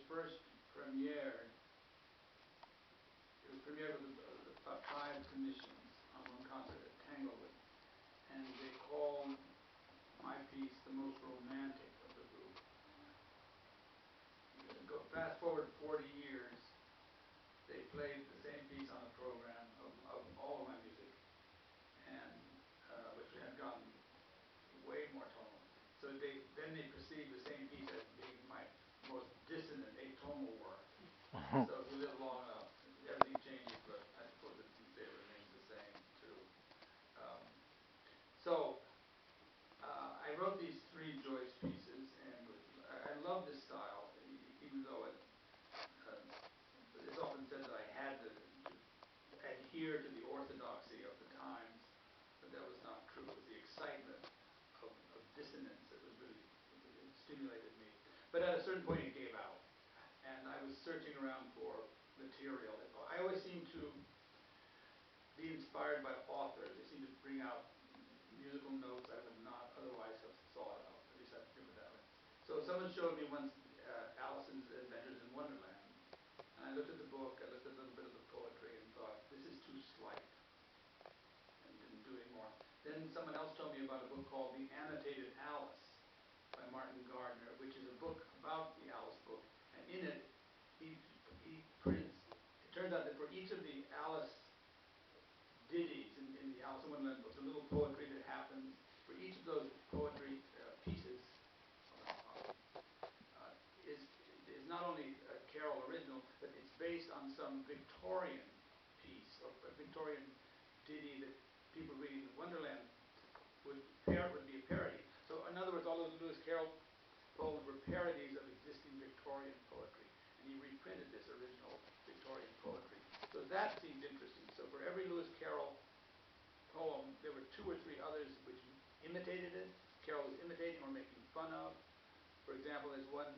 first premiered, it was premiered with about 5 commissions on one concert at Tanglewood, and they called my piece the most romantic of the group. Go fast forward 40 years, they played the same piece on the program of all of my music, and which had gotten way more tonal. So then they perceived the same piece as being my most dissonant atonal work. So if you live long enough, everything changes, but I suppose it remains the same too. I wrote these 3 Joyce pieces, and I love this style, even though it's often said that I had to adhere to the orthodoxy of the times, but that was not true. It was the excitement of dissonance that was really it stimulated me. But at a certain point it gave out, and I was searching around for material. I always seem to be inspired by authors. They seem to bring out musical notes I would not otherwise have thought of. At least I feel it that way. So someone showed me once Allison's Adventures in Wonderland, and I looked at the book, I looked at a little bit of the poetry, and thought, this is too slight, and didn't do any more. Then someone else told me about a book called The Annotated Alice by Martin Gardner, which is a book about the Alice book, and in it he prints. It turns out that for each of the Alice ditties in the Alice in Wonderland book, the little poetry that happens, for each of those poetry pieces is not only a carol original, but it's based on some Victorian piece, or a Victorian ditty that people reading Wonderland would be a parody. So in other words, all of the Lewis Carroll poems were parodies of existing Victorian poetry, and he reprinted this original Victorian poetry. So that seemed interesting. So for every Lewis Carroll poem, there were 2 or 3 others which imitated it. Carroll was imitating or making fun of. For example, there's one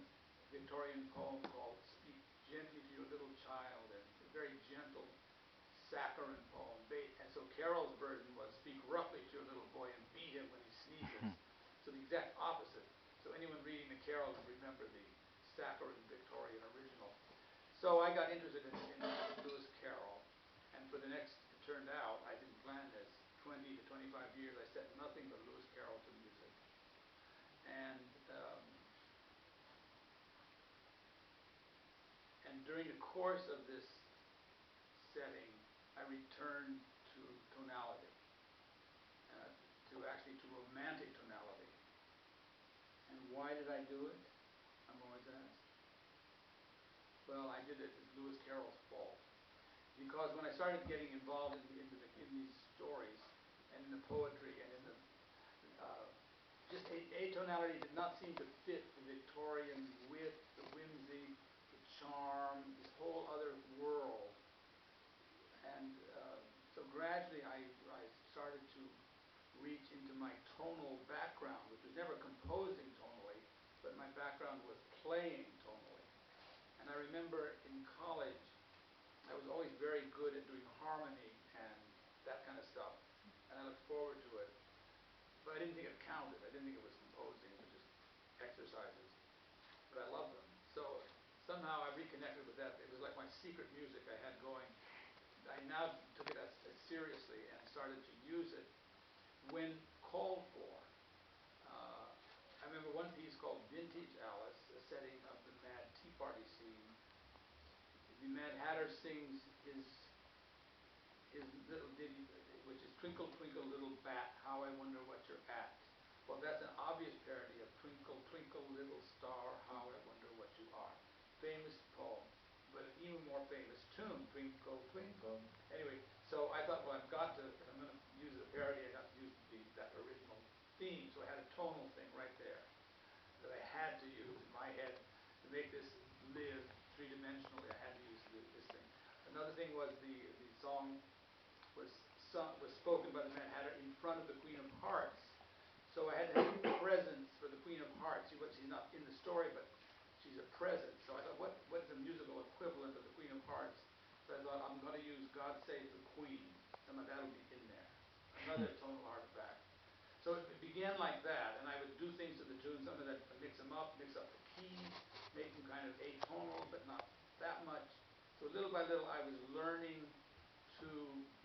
Victorian poem called Speak Gently to Your Little Child, and a very gentle, saccharine poem. And so Carroll's version was speak roughly to your little boy and beat him when he sneezes. So the exact opposite. So anyone reading the Carroll would remember the saccharine Victorian original. So I got interested in Lewis Carroll, and for the next, it turned out, I didn't plan this, 20 to 25 years, I set nothing but Lewis Carroll to music. And during the course of this setting, I returned to tonality, to romantic tonality. And why did I do it? I'm always asked. Well, I did it as Lewis Carroll's fault. Because when I started getting involved in these stories, and in the poetry, and in the just atonality did not seem to fit the Victorian wit, the whimsy, the charm, this whole other world. And so gradually I started to reach into my tonal background, which was never composing tonally, but my background was playing tonally. And I remember in college, I was always very good at doing harmony and that kind of stuff, and I looked forward to it. But I didn't think it counted. I didn't think it was composing. It was just exercises. But I loved them. So somehow I reconnected with that. It was like my secret music I had going. I now took it as seriously and started to use it when called for. I remember one piece called Vintage Alice, a setting of the Mad Tea Party scene. The Mad Hatter sings his little ditty, which is Twinkle, Twinkle, Little Bat, How I Wonder What You're At. Well, that's an obvious parody of Twinkle, Twinkle, Little Star, How I Wonder What You Are. Famous poem, but an even more famous tune, Twinkle, Twinkle. Anyway, so I thought, well, if I'm going to use a parody, I have to use that original theme. So I had a tonal thing right there that I had to use in my head to make this live three-dimensionally. I had to use this thing. Another thing was the song was spoken by the Mad Hatter in front of the Queen of Hearts. So I had to have a presence for the Queen of Hearts. She's not in the story, but she's a presence. So I thought, what is the musical equivalent of the Queen of Hearts? So I thought, I'm going to use God Save the Queen. Some of that will be in there. Another tonal artifact. So it began like that, and I would do things to the tune. Some of that, mix them up, mix up the keys, make them kind of atonal, but not that much. So little by little, I was learning to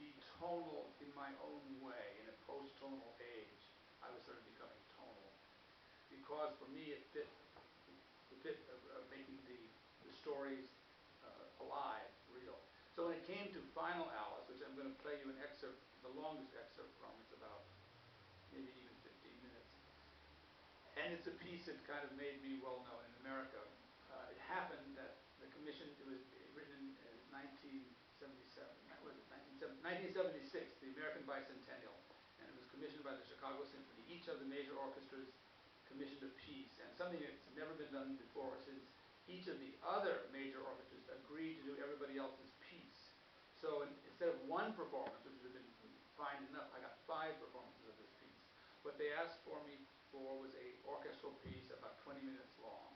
be tonal in my own way. In a post-tonal age, I was sort of becoming tonal, because for me it fit making the stories alive, real. So when it came to Final Alice, which I'm going to play you an excerpt, the longest excerpt from, it's about maybe even 15 minutes, and it's a piece that kind of made me well known in America. It happened that the commission, it was written in 1977, what was it, 1976, the American Bicentennial, and it was commissioned by the Chicago Symphony. Each of the major orchestras commissioned a piece, and something that's never been done before, since each of the other major orchestras agreed to do everybody else's piece. So instead of one performance, which would have been fine enough, I got 5 performances of this piece. What they asked for me for was a orchestral piece about 20 minutes long.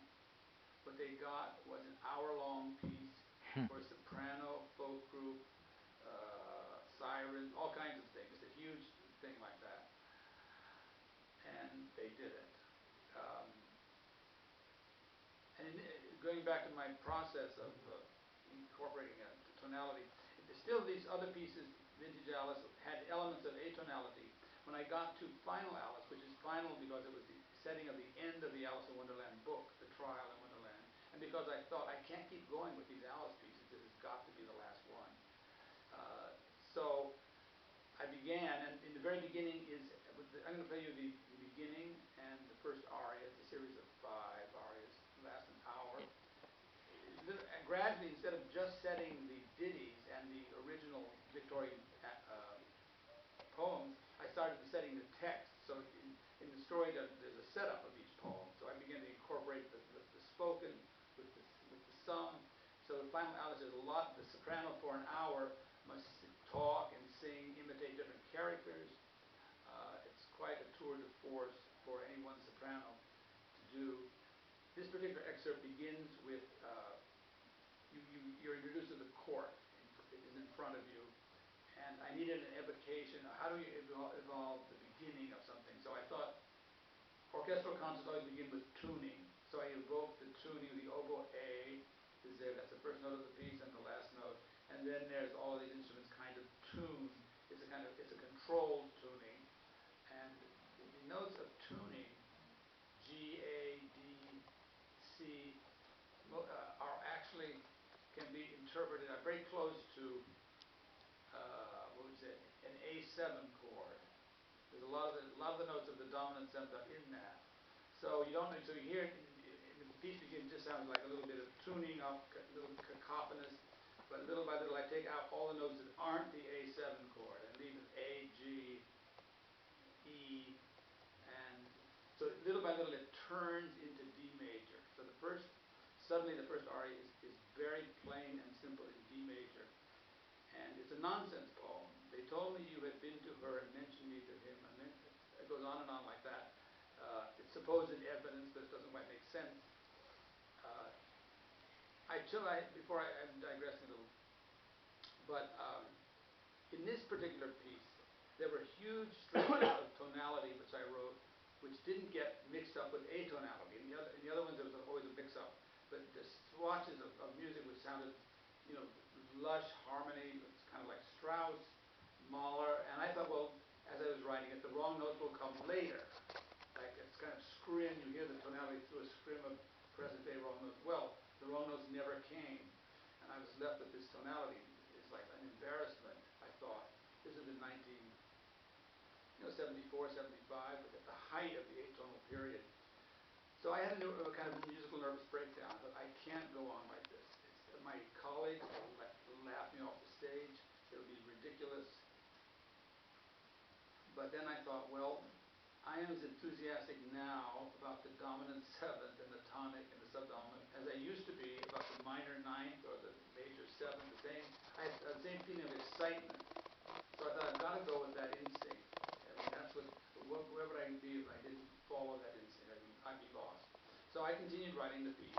What they got was an hour-long piece for soprano, folk group, siren, all kinds of things. It's a huge thing like that. And they did it. Going back to my process of incorporating a tonality, still these other pieces, Vintage Alice, had elements of atonality. When I got to Final Alice, which is final because it was the setting of the end of the Alice in Wonderland book, The Trial in Wonderland, and because I thought I can't keep going with these Alice pieces, this has got to be the last one. So I began, and in the very beginning I'm going to play you the beginning and the first aria. It's a series of 5 arias, last an hour. And gradually, instead of just setting the ditties and the original Victorian poems, I started setting the text. So in the story, there's a setup of each poem. So I began to incorporate the spoken with the sung. So the Final Alice is a lot. The soprano for an hour must talk and sing, imitate different characters. It's quite a tour de force for any one soprano to do. This particular excerpt begins with you're introduced to the court. It is in front of you, and I needed an evocation. How do you evolve the beginning of something? So I thought orchestral concerts always begin with tuning. So I evoked the tuning. The oboe A is there. That's the first note of the piece and the last note. And then there's all of these instruments kind of tuned. It's a controlled tuning. And the notes of tuning, G, A, D, C, are actually can be interpreted, are very close to an A7 chord. There's a lot of the notes of the dominant seventh are in that. So you hear it in the piece begins, just sounds like a little bit of tuning up, a little cacophonous, but little by little I take out all the notes that aren't the A7 chord and leave it A, G, E, and so little by little it turns into D major. So suddenly the first aria is very plain and simple in D major. And it's a nonsense poem. They told me you had been to her and mentioned me to him. And then it goes on and on like that. It's supposed evidence, but it doesn't quite make sense. Before I'm digressing a little, but in this particular piece, there were huge stretches of tonality which I wrote, which didn't get mixed up with atonality. In the other ones, there was always a mix-up. But the swatches of music which sounded, lush harmony, it's kind of like Strauss, Mahler, and I thought, well, as I was writing it, the wrong notes will come later. Like it's kind of scrim, you hear the tonality through a scrim of present-day wrong notes. Well, the wrong notes never came, and I was left with this tonality. It's like an embarrassment, I thought. This is in 74, 75, at the height of the atonal period. So I had a kind of musical nervous breakdown, but I can't go on like this. My colleagues will laugh me off the stage. It'll be ridiculous. But then I thought, well, I am as enthusiastic now about the dominant seventh and the tonic and the subdominant as I used to be about the minor ninth or the major seventh. I had the same feeling of excitement. So I thought I've got to go with that instinct. I mean, that's where would I be if I didn't follow that instinct? I'd be lost. So I continued writing the piece.